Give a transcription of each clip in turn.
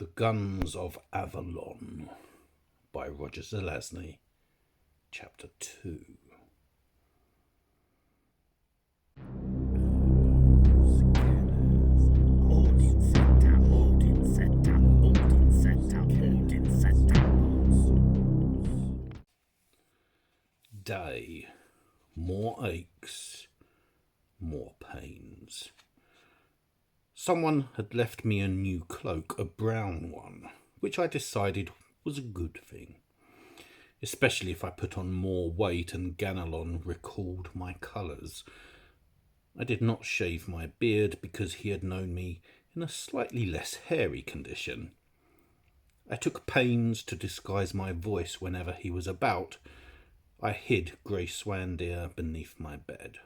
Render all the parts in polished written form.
The Guns of Avalon by Roger Zelazny, Chapter 2. Day. More aches, more pains. Someone had left me a new cloak, a brown one, which I decided was a good thing, especially if I put on more weight and Ganelon recalled my colours. I did not shave my beard because he had known me in a slightly less hairy condition. I took pains to disguise my voice whenever he was about. I hid Grey Swandeer beneath my bed.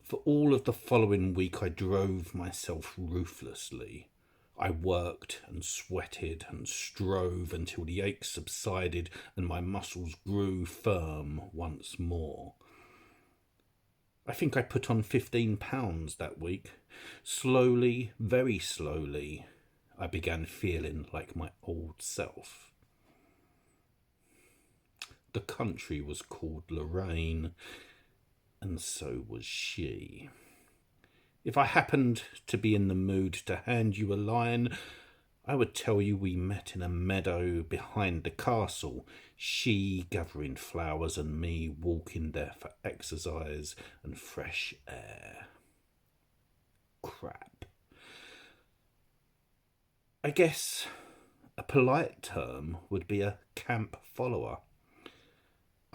For all of the following week I drove myself ruthlessly. I worked and sweated and strove until the aches subsided and my muscles grew firm once more. I think I put on 15 pounds that week. Slowly, very slowly, I began feeling like my old self. The country was called Lorraine, and so was she. If I happened to be in the mood to hand you a line, I would tell you we met in a meadow behind the castle, she gathering flowers and me walking there for exercise and fresh air. Crap. I guess a polite term would be a camp follower.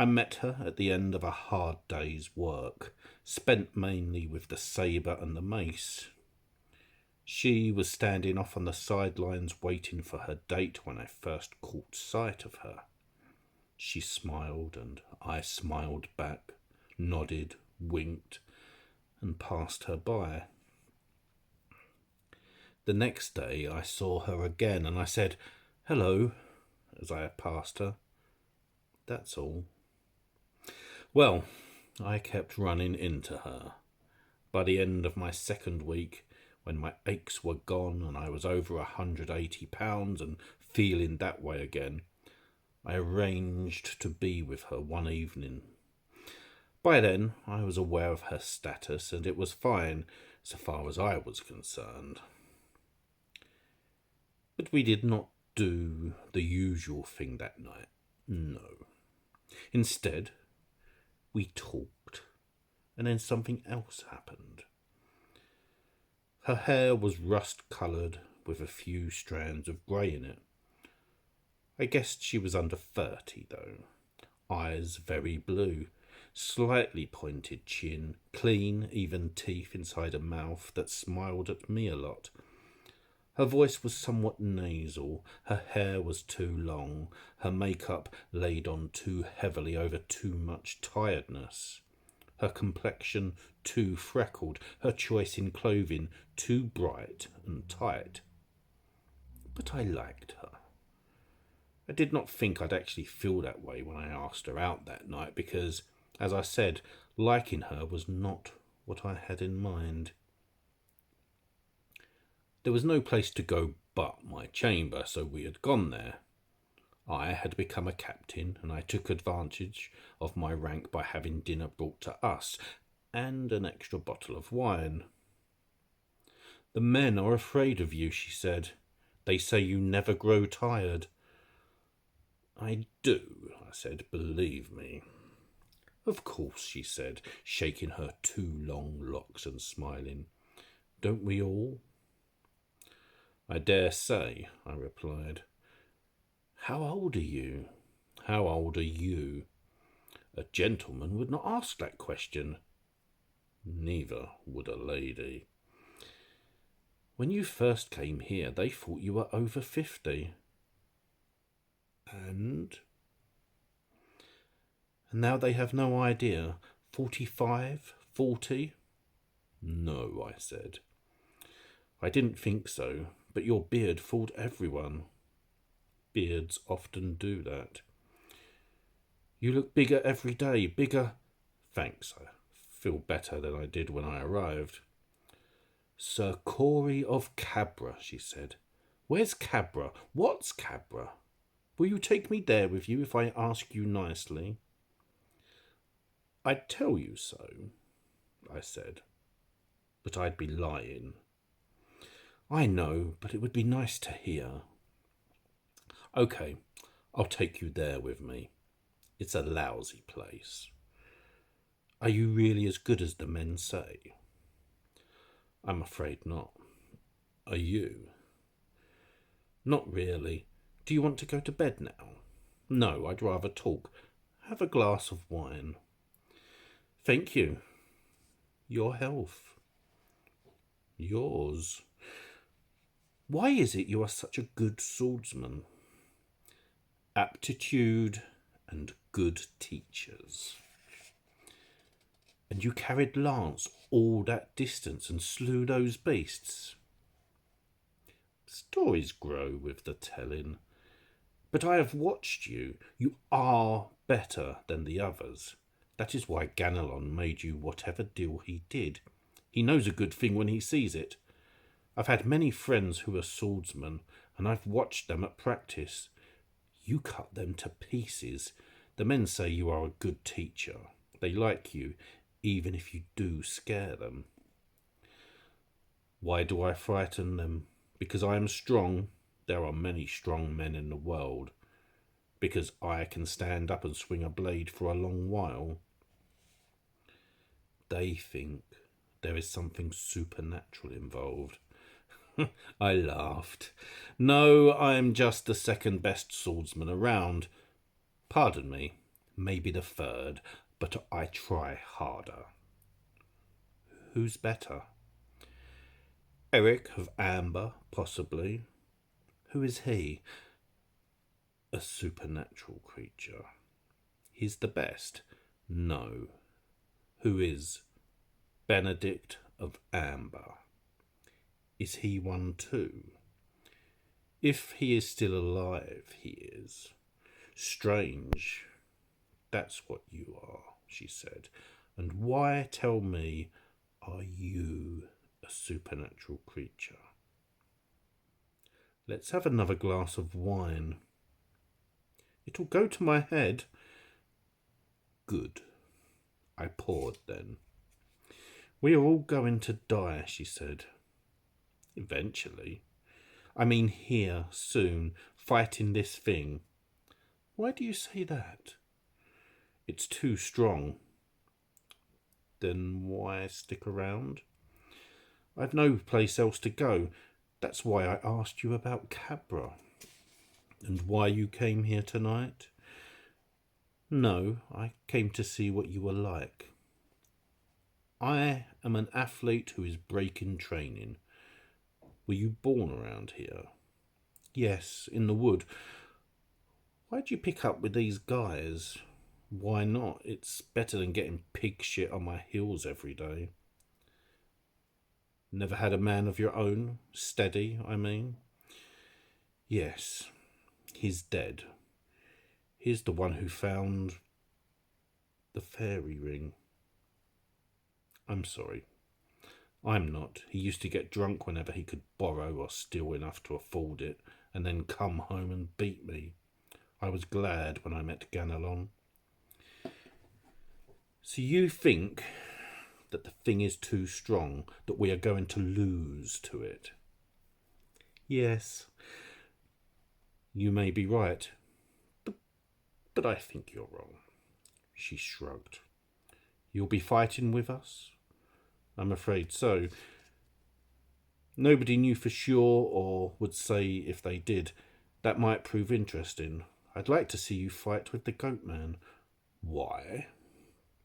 I met her at the end of a hard day's work, spent mainly with the sabre and the mace. She was standing off on the sidelines waiting for her date when I first caught sight of her. She smiled and I smiled back, nodded, winked, and passed her by. The next day I saw her again and I said, "Hello," as I passed her. That's all. Well, I kept running into her. By the end of my second week, when my aches were gone and I was over 180 pounds and feeling that way again, I arranged to be with her one evening. By then, I was aware of her status and it was fine so far as I was concerned. But we did not do the usual thing that night. No. Instead, we talked, and then something else happened. Her hair was rust-coloured with a few strands of grey in it. I guessed she was under 30, though. Eyes very blue, slightly pointed chin, clean, even teeth inside a mouth that smiled at me a lot. Her voice was somewhat nasal, her hair was too long, her makeup laid on too heavily over too much tiredness, her complexion too freckled, her choice in clothing too bright and tight. But I liked her. I did not think I'd actually feel that way when I asked her out that night because, as I said, liking her was not what I had in mind. There was no place to go but my chamber, so we had gone there. I had become a captain, and I took advantage of my rank by having dinner brought to us, and an extra bottle of wine. "The men are afraid of you," she said. "They say you never grow tired." "I do," I said, "believe me." "Of course," she said, shaking her too long locks and smiling. "Don't we all?" "I dare say," I replied. "How old are you?" "How old are you?" A gentleman would not ask that question. Neither would a lady. "When you first came here, they thought you were over 50. And now they have no idea. 45, 40? "No," I said. "I didn't think so. But your beard fooled everyone." Beards often do that. "You look bigger every day, bigger." "Thanks, I feel better than I did when I arrived." "Sir Corey of Cabra," she said. Where's Cabra? What's Cabra? Will you take me there with you if I ask you nicely? I'd tell you so, I said, but I'd be lying. I know, but it would be nice to hear. Okay, I'll take you there with me. It's a lousy place. Are you really as good as the men say? I'm afraid not. Are you? Not really. Do you want to go to bed now? No, I'd rather talk. Have a glass of wine. Thank you. Your health. Yours. Why is it you are such a good swordsman? Aptitude and good teachers. And you carried lance all that distance and slew those beasts. Stories grow with the telling. But I have watched you. You are better than the others. That is why Ganelon made you whatever deal he did. He knows a good thing when he sees it. I've had many friends who are swordsmen, and I've watched them at practice. You cut them to pieces. The men say you are a good teacher. They like you, even if you do scare them. Why do I frighten them? Because I am strong. There are many strong men in the world. Because I can stand up and swing a blade for a long while. They think there is something supernatural involved. I laughed. No, I am just the second best swordsman around. Pardon me, maybe the third, but I try harder. Who's better? Eric of Amber, possibly. Who is he? A supernatural creature. He's the best? No. Who is? Benedict of Amber. Is he one too? If he is still alive, he is. Strange. That's what you are, she said. And why, tell me, are you a supernatural creature? Let's have another glass of wine. It'll go to my head. Good. I poured then. We are all going to die, she said. Eventually. I mean here, soon, fighting this thing. Why do you say that? It's too strong. Then why stick around? I've no place else to go. That's why I asked you about Cabra. And why you came here tonight? No, I came to see what you were like. I am an athlete who is breaking training. Were you born around here? Yes, in the wood. Why'd you pick up with these guys? Why not? It's better than getting pig shit on my heels every day. Never had a man of your own? Steady, I mean? Yes, he's dead. He's the one who found the fairy ring. I'm sorry. I'm not. He used to get drunk whenever he could borrow or steal enough to afford it, and then come home and beat me. I was glad when I met Ganelon. So you think that the thing is too strong, that we are going to lose to it? Yes. You may be right, but I think you're wrong. She shrugged. You'll be fighting with us? I'm afraid so. Nobody knew for sure, or would say if they did. That might prove interesting. I'd like to see you fight with the goat man. Why?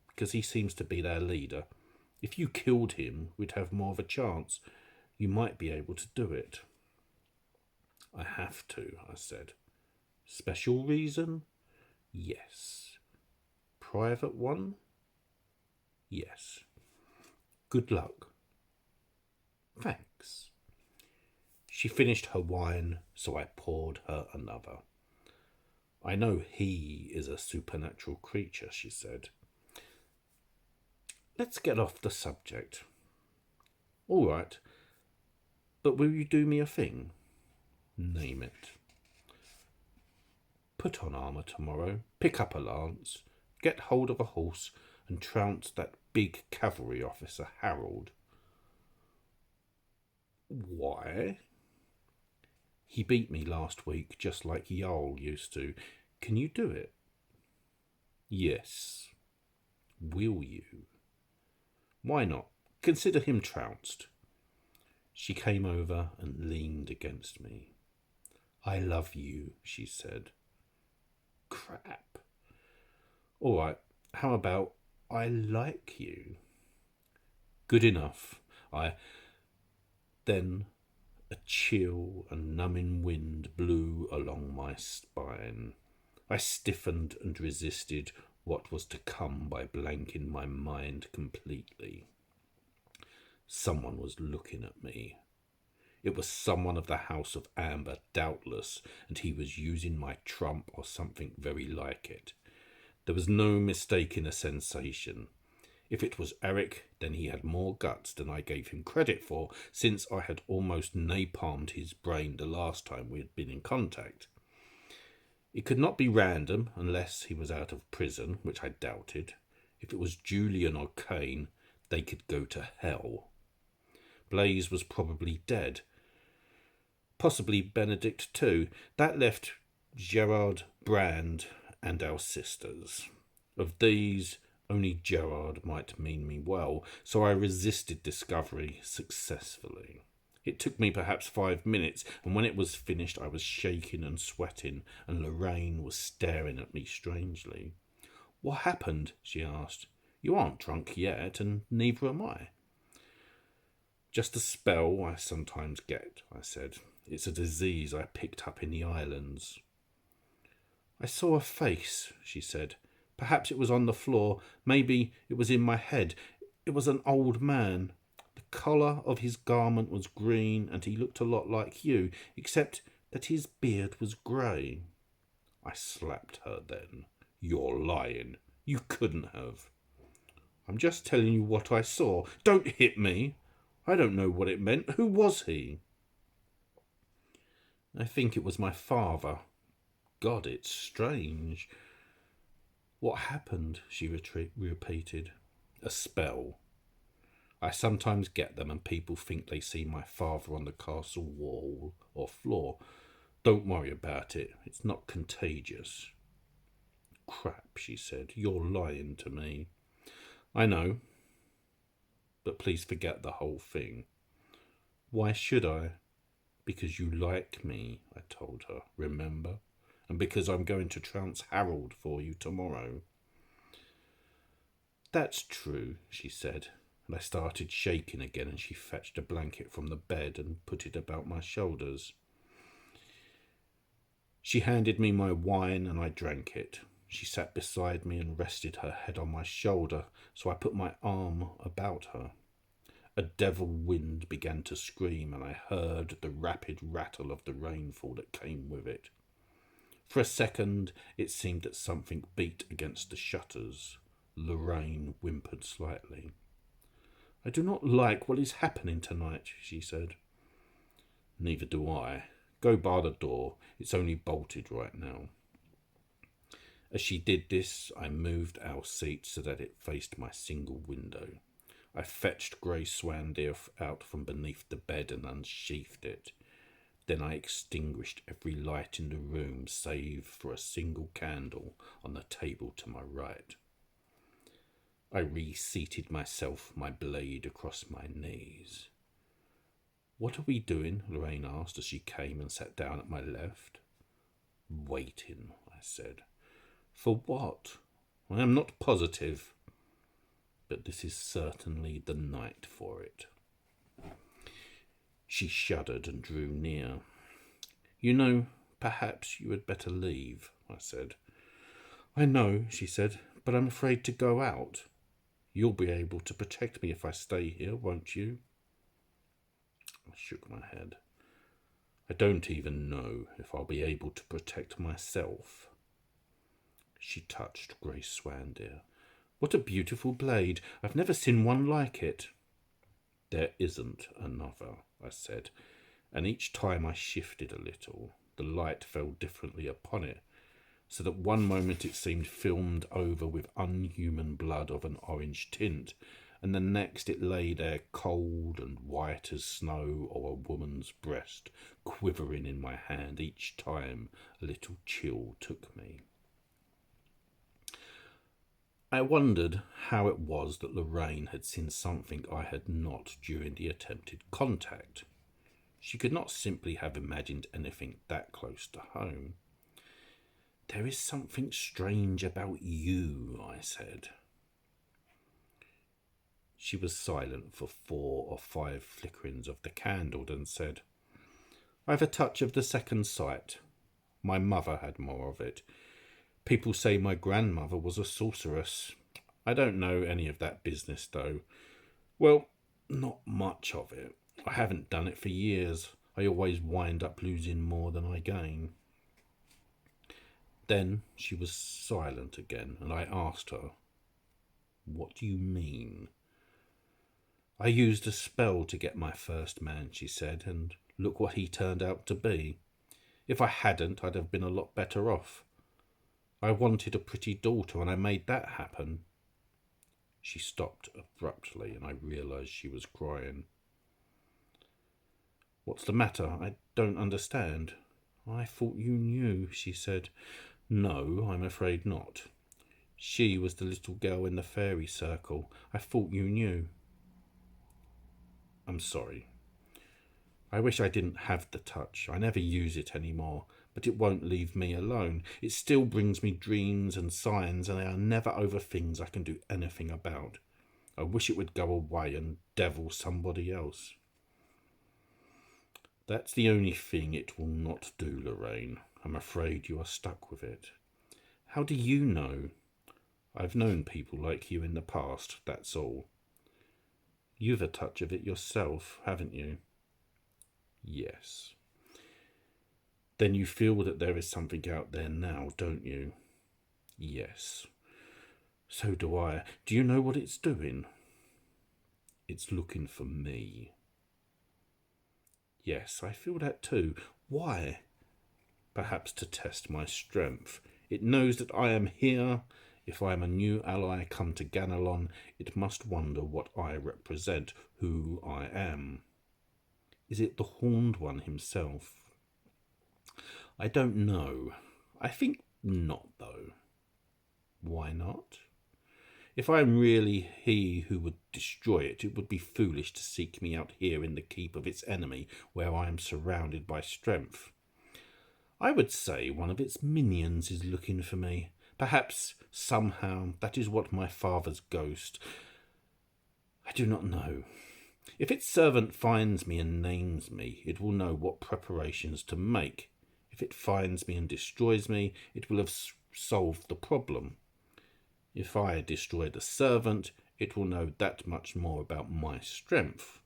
Because he seems to be their leader. If you killed him, we'd have more of a chance. You might be able to do it. I have to, I said. Special reason? Yes. Private one? Yes. Good luck. Thanks. She finished her wine, so I poured her another. I know he is a supernatural creature, she said. Let's get off the subject. All right, but will you do me a thing? Name it. Put on armour tomorrow, pick up a lance, get hold of a horse, and trounce that big cavalry officer, Harold. Why? He beat me last week, just like Jarl used to. Can you do it? Yes. Will you? Why not? Consider him trounced. She came over and leaned against me. I love you, she said. Crap. All right, how about I like you? Good enough. Then a chill and numbing wind blew along my spine. I stiffened and resisted what was to come by blanking my mind completely. Someone was looking at me. It was someone of the House of Amber, doubtless, and he was using my trump or something very like it. There was no mistaking a sensation. If it was Eric, then he had more guts than I gave him credit for, since I had almost napalmed his brain the last time we had been in contact. It could not be random unless he was out of prison, which I doubted. If it was Julian or Kane, they could go to hell. Blaze was probably dead. Possibly Benedict too. That left Gerard, Brand, and our sisters. Of these, only Gerard might mean me well, so I resisted discovery successfully. It took me perhaps 5 minutes, and when it was finished I was shaking and sweating, and Lorraine was staring at me strangely. What happened? She asked. You aren't drunk yet, and neither am I. Just a spell I sometimes get, I said. It's a disease I picked up in the islands. I saw a face, she said. Perhaps it was on the floor. Maybe it was in my head. It was an old man. The colour of his garment was green, and he looked a lot like you, except that his beard was grey. I slapped her then. You're lying. You couldn't have. I'm just telling you what I saw. Don't hit me. I don't know what it meant. Who was he? I think it was my father. God, it's strange. What happened? She repeated. A spell. I sometimes get them and people think they see my father on the castle wall or floor. Don't worry about it. It's not contagious. Crap, she said. You're lying to me. I know. But please forget the whole thing. Why should I? Because you like me, I told her, remember? And because I'm going to trounce Harold for you tomorrow. That's true, she said, and I started shaking again, and she fetched a blanket from the bed and put it about my shoulders. She handed me my wine and I drank it. She sat beside me and rested her head on my shoulder, so I put my arm about her. A devil wind began to scream, and I heard the rapid rattle of the rainfall that came with it. For a second, it seemed that something beat against the shutters. Lorraine whimpered slightly. I do not like what is happening tonight, she said. Neither do I. Go bar the door. It's only bolted right now. As she did this, I moved our seat so that it faced my single window. I fetched Grey Swandeer out from beneath the bed and unsheathed it. Then I extinguished every light in the room save for a single candle on the table to my right. I reseated myself, my blade across my knees. What are we doing? Lorraine asked as she came and sat down at my left. Waiting, I said. For what? I am not positive. But this is certainly the night for it. She shuddered and drew near. You know, perhaps you had better leave, I said. I know, she said, but I'm afraid to go out. You'll be able to protect me if I stay here, won't you? I shook my head. I don't even know if I'll be able to protect myself. She touched Grey Swandeer. What a beautiful blade. I've never seen one like it. There isn't another, I said, and each time I shifted a little, the light fell differently upon it, so that one moment it seemed filmed over with unhuman blood of an orange tint, and the next it lay there cold and white as snow or a woman's breast, quivering in my hand each time a little chill took me. I wondered how it was that Lorraine had seen something I had not during the attempted contact. She could not simply have imagined anything that close to home. "There is something strange about you," I said. She was silent for 4 or 5 flickerings of the candle, then said, "I've a touch of the second sight. My mother had more of it. People say my grandmother was a sorceress. I don't know any of that business, though. Well, not much of it. I haven't done it for years. I always wind up losing more than I gain." Then she was silent again, and I asked her, "What do you mean?" "I used a spell to get my first man," she said, "and look what he turned out to be. If I hadn't, I'd have been a lot better off. I wanted a pretty daughter, and I made that happen." She stopped abruptly, and I realised she was crying. "What's the matter? I don't understand." "I thought you knew," she said. "No, I'm afraid not. She was the little girl in the fairy circle. I thought you knew." "I'm sorry. I wish I didn't have the touch. I never use it anymore, but it won't leave me alone. It still brings me dreams and signs, and they are never over things I can do anything about. I wish it would go away and devil somebody else." "That's the only thing it will not do, Lorraine. I'm afraid you are stuck with it." "How do you know?" "I've known people like you in the past, that's all." "You've a touch of it yourself, haven't you?" "Yes." "Then you feel that there is something out there now, don't you?" "Yes." "So do I. Do you know what it's doing?" "It's looking for me." "Yes, I feel that too. Why?" "Perhaps to test my strength. It knows that I am here. If I am a new ally come to Ganelon, it must wonder what I represent, who I am." "Is it the Horned One himself?" "I don't know. I think not, though." "Why not?" "If I am really he who would destroy it, it would be foolish to seek me out here in the keep of its enemy, where I am surrounded by strength. I would say one of its minions is looking for me. Perhaps, somehow, that is what my father's ghost... I do not know. If its servant finds me and names me, it will know what preparations to make. If it finds me and destroys me, it will have solved the problem. If I destroy the servant, it will know that much more about my strength.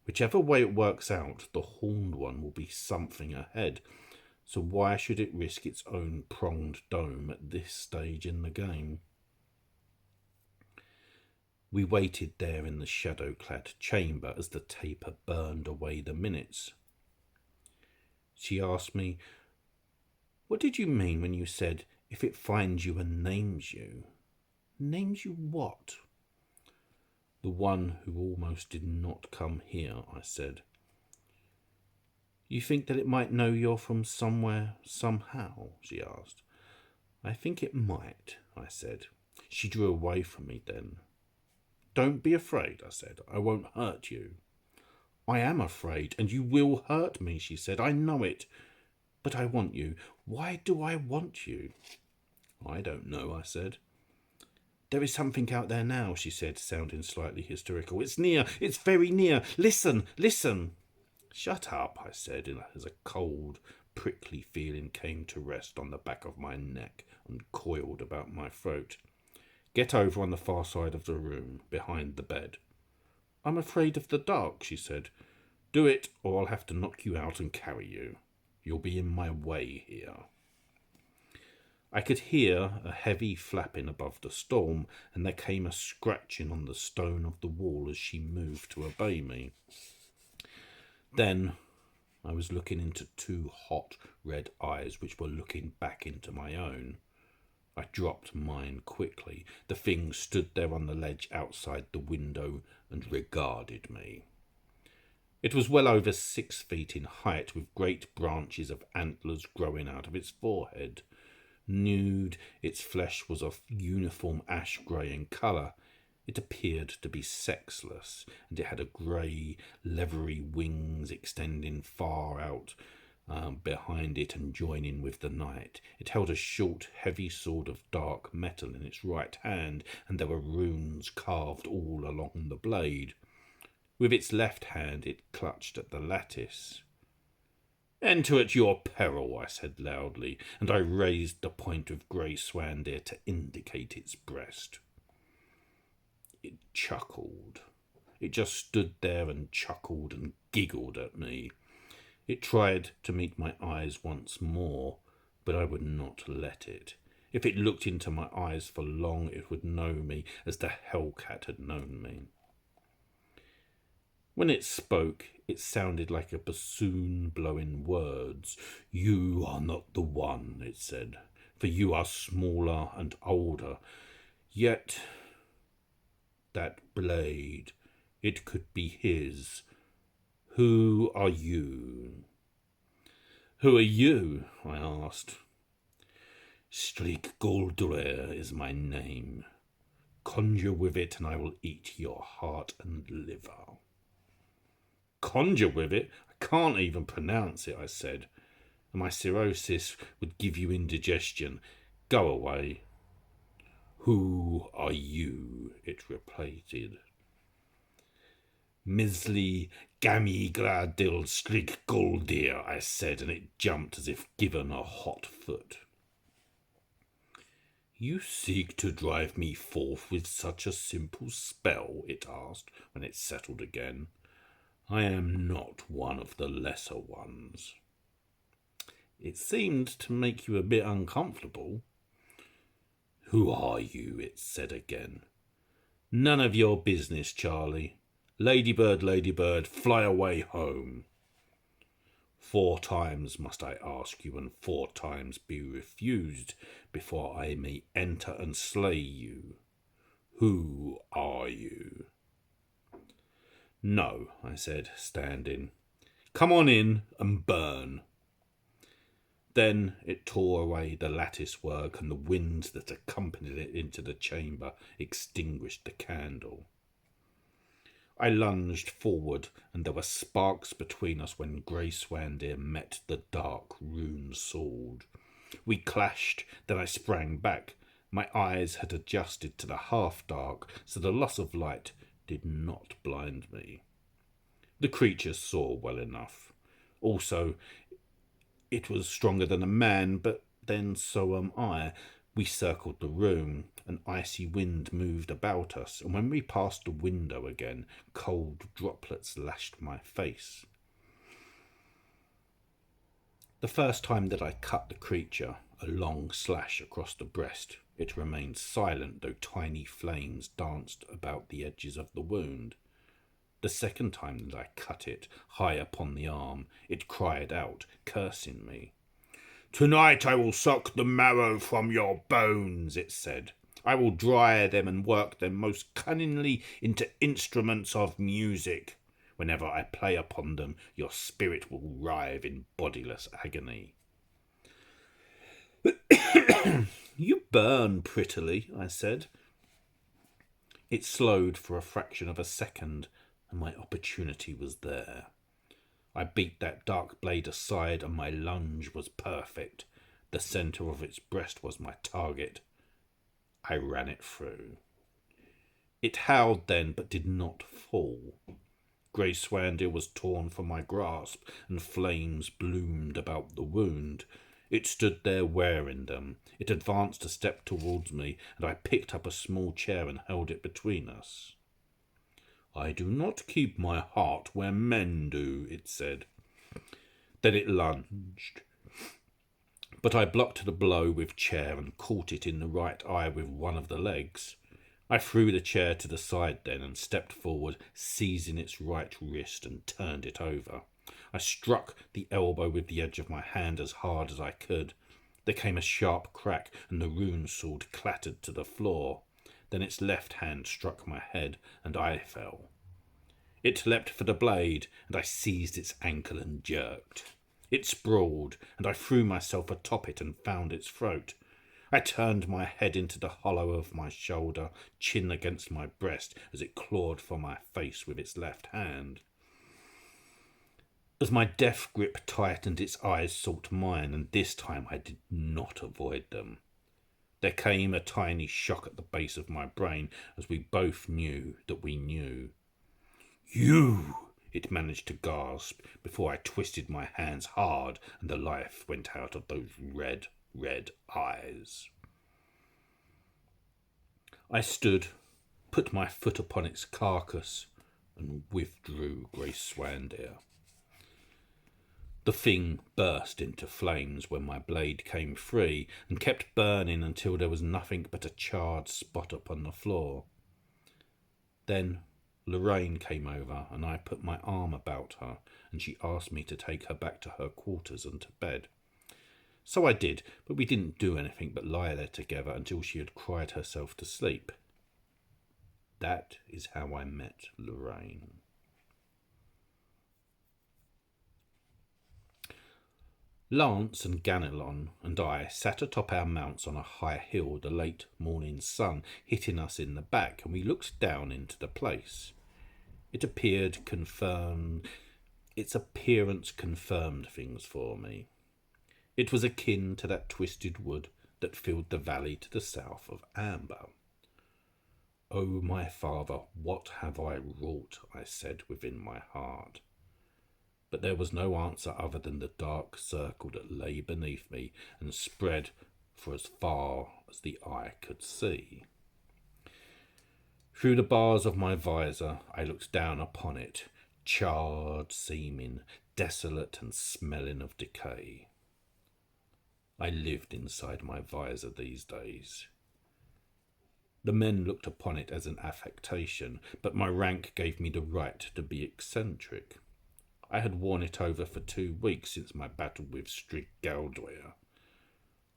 Whichever way it works out, the Horned One will be something ahead. So why should it risk its own pronged dome at this stage in the game?" We waited there in the shadow-clad chamber as the taper burned away the minutes. She asked me, "What did you mean when you said, if it finds you and names you?" "Names you what?" "The one who almost did not come here," I said. "You think that it might know you're from somewhere, somehow?" she asked. "I think it might," I said. She drew away from me then. "Don't be afraid," I said. "I won't hurt you." "I am afraid, and you will hurt me," she said. "I know it. But I want you. Why do I want you?" "I don't know," I said. "There is something out there now," she said, sounding slightly hysterical. "It's near. It's very near. Listen, listen." "Shut up," I said, as a cold, prickly feeling came to rest on the back of my neck and coiled about my throat. "Get over on the far side of the room, behind the bed." "I'm afraid of the dark," she said. "Do it, or I'll have to knock you out and carry you. You'll be in my way here." I could hear a heavy flapping above the storm, and there came a scratching on the stone of the wall as she moved to obey me. Then I was looking into two hot red eyes which were looking back into my own. I dropped mine quickly. The thing stood there on the ledge outside the window and regarded me. It was well over 6 feet in height, with great branches of antlers growing out of its forehead. Nude, its flesh was of uniform ash grey in colour. It appeared to be sexless, and it had a grey, leathery wings extending far out behind it and joining with the night. It held a short, heavy sword of dark metal in its right hand, and there were runes carved all along the blade. With its left hand it clutched at the lattice. "Enter at your peril," I said loudly, and I raised the point of grey swandeer to indicate its breast. It chuckled. It just stood there and chuckled and giggled at me. It tried to meet my eyes once more, but I would not let it. If it looked into my eyes for long, it would know me as the hellcat had known me. When it spoke, it sounded like a bassoon blowing words. "You are not the one," it said, "for you are smaller and older. Yet that blade, it could be his. Who are you?" "Who are you?" I asked. "Streak Goldrer is my name. Conjure with it and I will eat your heart and liver." "Conjure with it? I can't even pronounce it," I said. "My cirrhosis would give you indigestion. Go away." "Who are you?" it repeated. "Misli Gamigradil Strik Goldir," I said, and it jumped as if given a hot foot. "You seek to drive me forth with such a simple spell?" it asked when it settled again. "I am not one of the lesser ones." "It seemed to make you a bit uncomfortable." "Who are you?" it said again. "None of your business, Charlie. Ladybird, ladybird, fly away home." 4 times must I ask you, and 4 times be refused, before I may enter and slay you. Who are you?" "No," I said, standing. "Come on in and burn." Then it tore away the lattice work, and the wind that accompanied it into the chamber extinguished the candle. I lunged forward, and there were sparks between us when Grey Swandeer met the dark rune sword. We clashed, then I sprang back. My eyes had adjusted to the half-dark, so the loss of light did not blind me. The creature saw well enough. Also, it was stronger than a man, but then so am I. We circled the room. An icy wind moved about us, and when we passed the window again, cold droplets lashed my face. The first time that I cut the creature, a long slash across the breast, it remained silent, though tiny flames danced about the edges of the wound. The second time that I cut it, high upon the arm, it cried out, cursing me. "Tonight I will suck the marrow from your bones," it said. "I will dry them and work them most cunningly into instruments of music. Whenever I play upon them, your spirit will writhe in bodiless agony." "You burn prettily," I said. It slowed for a fraction of a second, and my opportunity was there. I beat that dark blade aside, and my lunge was perfect. The centre of its breast was my target. I ran it through. It howled then, but did not fall. Grey Swandeer was torn from my grasp, and flames bloomed about the wound. It stood there wearing them. It advanced a step towards me, and I picked up a small chair and held it between us. "I do not keep my heart where men do," it said. Then it lunged. But I blocked the blow with chair and caught it in the right eye with one of the legs. I threw the chair to the side then and stepped forward, seizing its right wrist and turned it over. I struck the elbow with the edge of my hand as hard as I could. There came a sharp crack, and the rune sword clattered to the floor. Then its left hand struck my head, and I fell. It leapt for the blade, and I seized its ankle and jerked. It sprawled, and I threw myself atop it and found its throat. I turned my head into the hollow of my shoulder, chin against my breast, as it clawed for my face with its left hand. As my death grip tightened, its eyes sought mine, and this time I did not avoid them. There came a tiny shock at the base of my brain, as we both knew that we knew. "You!" it managed to gasp, before I twisted my hands hard and the life went out of those red eyes. I stood, put my foot upon its carcass, and withdrew Grace Swandeer. The thing burst into flames when my blade came free, and kept burning until there was nothing but a charred spot upon the floor. Then Lorraine came over, and I put my arm about her, and she asked me to take her back to her quarters and to bed. So I did, but we didn't do anything but lie there together until she had cried herself to sleep. That is how I met Lorraine. Lance and Ganelon and I sat atop our mounts on a high hill, the late morning sun hitting us in the back, and we looked down into the place. Its appearance confirmed things for me. It was akin to that twisted wood that filled the valley to the south of Amber. "Oh, my father, what have I wrought?" I said within my heart. But there was no answer other than the dark circle that lay beneath me and spread for as far as the eye could see. Through the bars of my visor I looked down upon it, charred, seeming, desolate and smelling of decay. I lived inside my visor these days. The men looked upon it as an affectation, but my rank gave me the right to be eccentric. I had worn it over for 2 weeks since my battle with Strig Galdwyer.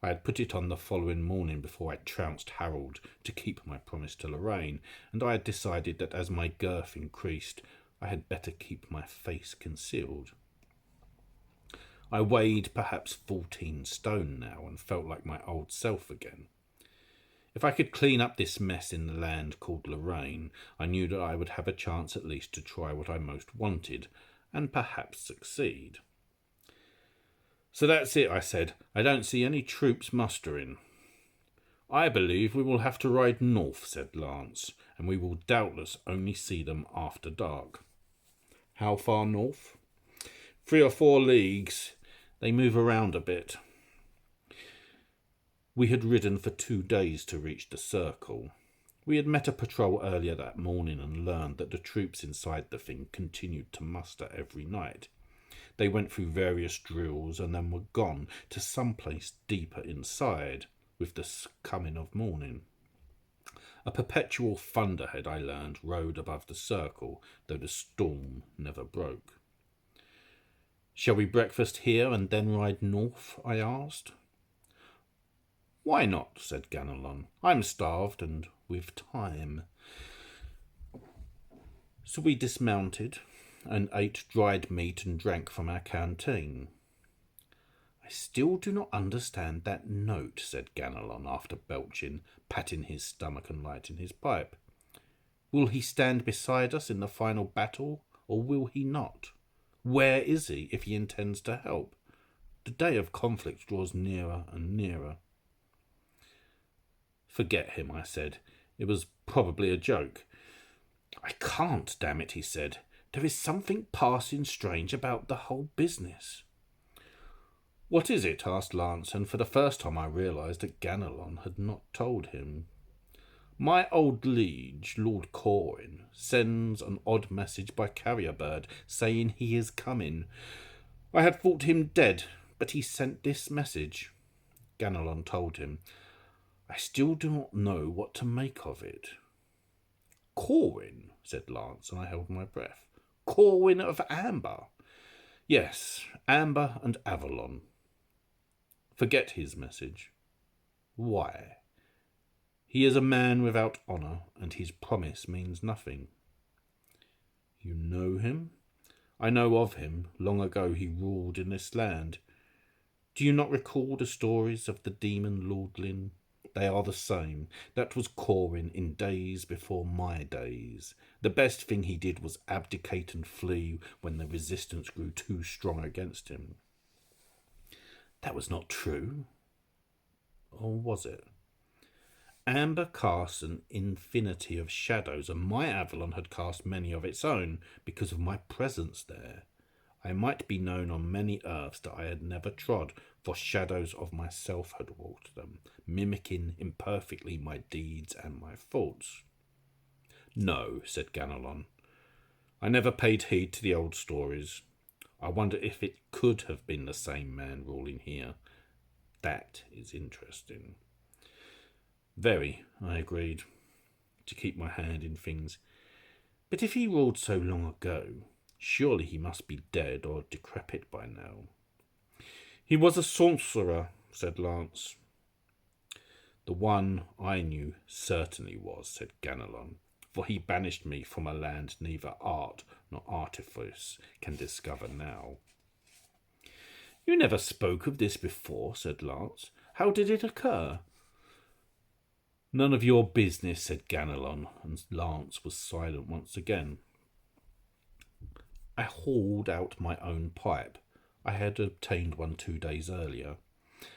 I had put it on the following morning before I trounced Harold to keep my promise to Lorraine, and I had decided that as my girth increased, I had better keep my face concealed. I weighed perhaps 14 stone now and felt like my old self again. If I could clean up this mess in the land called Lorraine, I knew that I would have a chance at least to try what I most wanted, and perhaps succeed. "So that's it," I said. "I don't see any troops mustering." "I believe we will have to ride north," said Lance, "and we will doubtless only see them after dark." "How far north?" 3 or 4 leagues. They move around a bit." We had ridden for 2 days to reach the circle. We had met a patrol earlier that morning and learned that the troops inside the thing continued to muster every night. They went through various drills and then were gone to some place deeper inside with the coming of morning. A perpetual thunderhead, I learned, rode above the circle, though the storm never broke. "Shall we breakfast here and then ride north?" I asked. "Why not?" said Ganelon. "I'm starved and with time." So we dismounted and ate dried meat and drank from our canteen. "I still do not understand that note," said Ganelon after belching, patting his stomach and lighting his pipe. "Will he stand beside us in the final battle, or will he not? Where is he, if he intends to help? The day of conflict draws nearer and nearer." "Forget him," I said. "It was probably a joke." "I can't, damn it," he said. "There is something passing strange about the whole business." "What is it?" asked Lance, and for the first time I realised that Ganelon had not told him. "My old liege, Lord Corwin, sends an odd message by carrier bird saying he is coming. I had thought him dead, but he sent this message." Ganelon told him. "I still do not know what to make of it." "Corwin," said Lance, and I held my breath. "Corwin of Amber. Yes, Amber and Avalon. Forget his message. Why? He is a man without honour, and his promise means nothing. You know him? I know of him. Long ago he ruled in this land. Do you not recall the stories of the demon lordling? They are the same. That was Corwin in days before my days. The best thing he did was abdicate and flee when the resistance grew too strong against him. That was not true. Or was it? Amber cast an infinity of shadows, and my Avalon had cast many of its own because of my presence there. I might be known on many earths that I had never trod, for shadows of myself had walked them, mimicking imperfectly my deeds and my faults. No, said Ganelon. I never paid heed to the old stories. I wonder if it could have been the same man ruling here. That is interesting. Very, I agreed, to keep my hand in things. But if he ruled so long ago, surely he must be dead or decrepit by now. He was a sorcerer, said Lance. The one I knew certainly was, said Ganelon, for he banished me from a land neither art nor artifice can discover now. You never spoke of this before, said Lance. How did it occur? None of your business, said Ganelon, and Lance was silent once again. I hauled out my own pipe. I had obtained one 2 days earlier,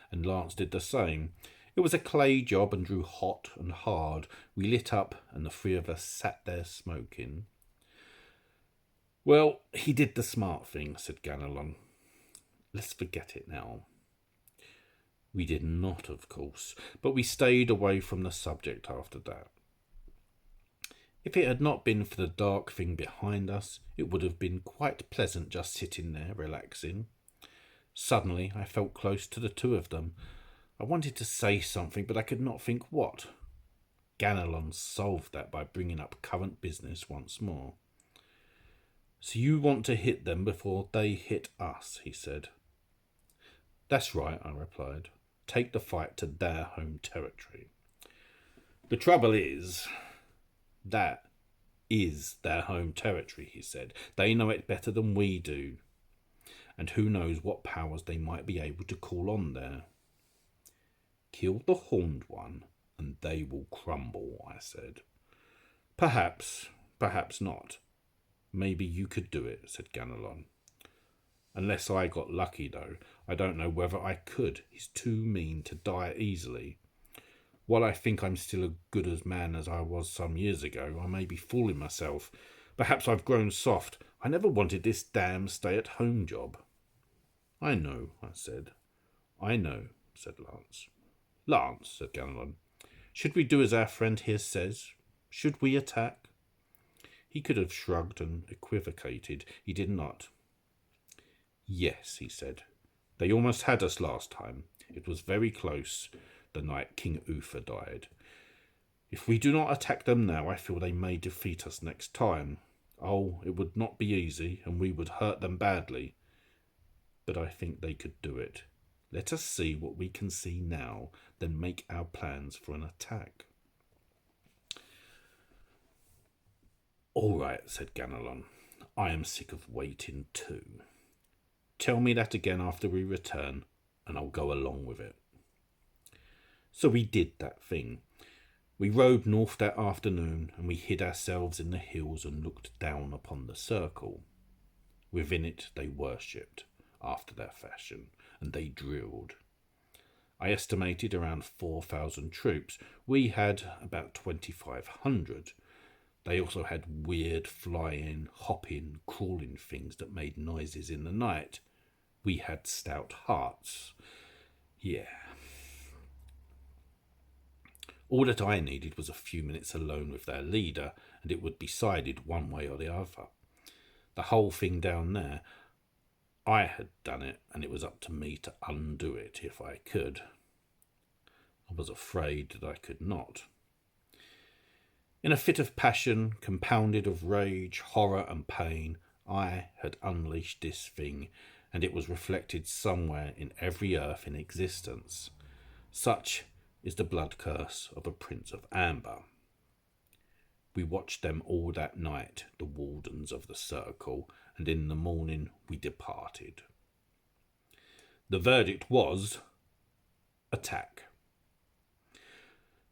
and Lance did the same. It was a clay job and drew hot and hard. We lit up, and the three of us sat there smoking. Well, he did the smart thing, said Ganelon. Let's forget it now. We did not, of course, but we stayed away from the subject after that. If it had not been for the dark thing behind us, it would have been quite pleasant just sitting there, relaxing. Suddenly, I felt close to the two of them. I wanted to say something, but I could not think what. Ganelon solved that by bringing up current business once more. So you want to hit them before they hit us, he said. That's right, I replied. Take the fight to their home territory. The trouble is, that is their home territory, he said. They know it better than we do. And who knows what powers they might be able to call on there. Kill the horned one, and they will crumble, I said. Perhaps, perhaps not. Maybe you could do it, said Ganelon. Unless I got lucky, though. I don't know whether I could. He's too mean to die easily. While I think I'm still as good a man as I was some years ago, I may be fooling myself. Perhaps I've grown soft. I never wanted this damn stay-at-home job. I know, I said. I know, said Lance. Lance, said Ganelon, should we do as our friend here says? Should we attack? He could have shrugged and equivocated. He did not. Yes, he said. They almost had us last time. It was very close, the night King Uther died. If we do not attack them now, I feel they may defeat us next time. Oh, it would not be easy, and we would hurt them badly. But I think they could do it. Let us see what we can see now, then make our plans for an attack. All right, said Ganelon. I am sick of waiting too. Tell me that again after we return, and I'll go along with it. So we did that thing. We rode north that afternoon, and we hid ourselves in the hills and looked down upon the circle. Within it they worshipped, after their fashion, and they drilled. I estimated around 4,000 troops. We had about 2,500. They also had weird flying, hopping, crawling things that made noises in the night. We had stout hearts. Yeah. All that I needed was a few minutes alone with their leader, and it would be decided one way or the other. The whole thing down there, I had done it, and it was up to me to undo it if I could. I was afraid that I could not. In a fit of passion, compounded of rage, horror, and pain, I had unleashed this thing, and it was reflected somewhere in every earth in existence. Such is the blood curse of a Prince of Amber. We watched them all that night, the wardens of the circle, and in the morning we departed. The verdict was attack.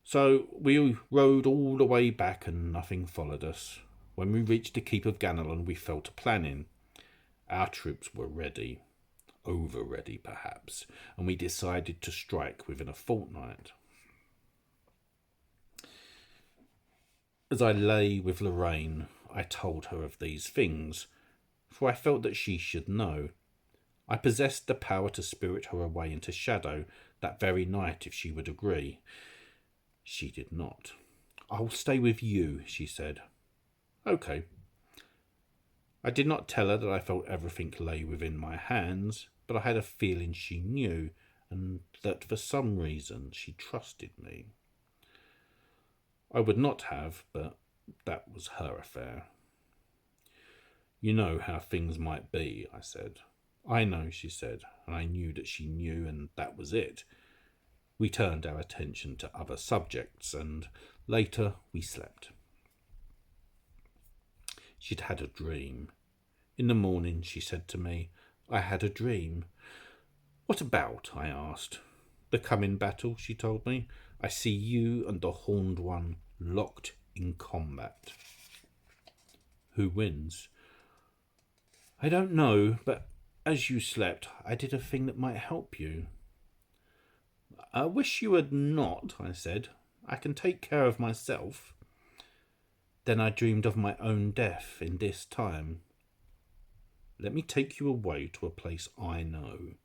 So we rode all the way back and nothing followed us. When we reached the keep of Ganelon, we fell to planning. Our troops were ready, over ready perhaps, and we decided to strike within a fortnight. As I lay with Lorraine, I told her of these things, for I felt that she should know. I possessed the power to spirit her away into shadow that very night if she would agree. She did not. "I'll stay with you," she said. "Okay." I did not tell her that I felt everything lay within my hands, but I had a feeling she knew, and that for some reason she trusted me. I would not have, but that was her affair. "You know how things might be," I said. "I know," she said, and I knew that she knew, and that was it. We turned our attention to other subjects, and later we slept. She'd had a dream. In the morning she said to me, "I had a dream." "What about?" I asked. "The coming battle," she told me. "I see you and the Horned One locked in combat." "Who wins?" "I don't know, but as you slept, I did a thing that might help you." "I wish you had not," I said. "I can take care of myself." Then I dreamed of my own death in this time. "Let me take you away to a place I know."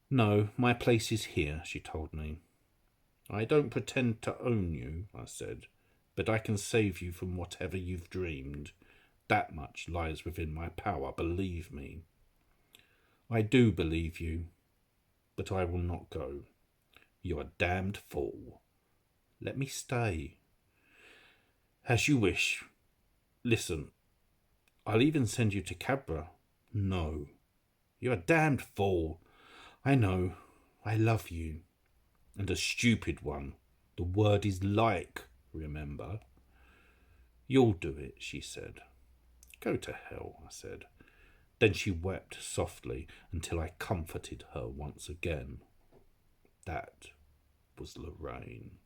"No, my place is here," she told me. "I don't pretend to own you," I said, "but I can save you from whatever you've dreamed. That much lies within my power, believe me." "I do believe you, but I will not go." "You're a damned fool." "Let me stay." "As you wish. Listen, I'll even send you to Cabra." "No." "You're a damned fool." "I know. I love you. And a stupid one. The word is like, remember." "You'll do it," she said. "Go to hell," I said. Then she wept softly until I comforted her once again. That was Lorraine.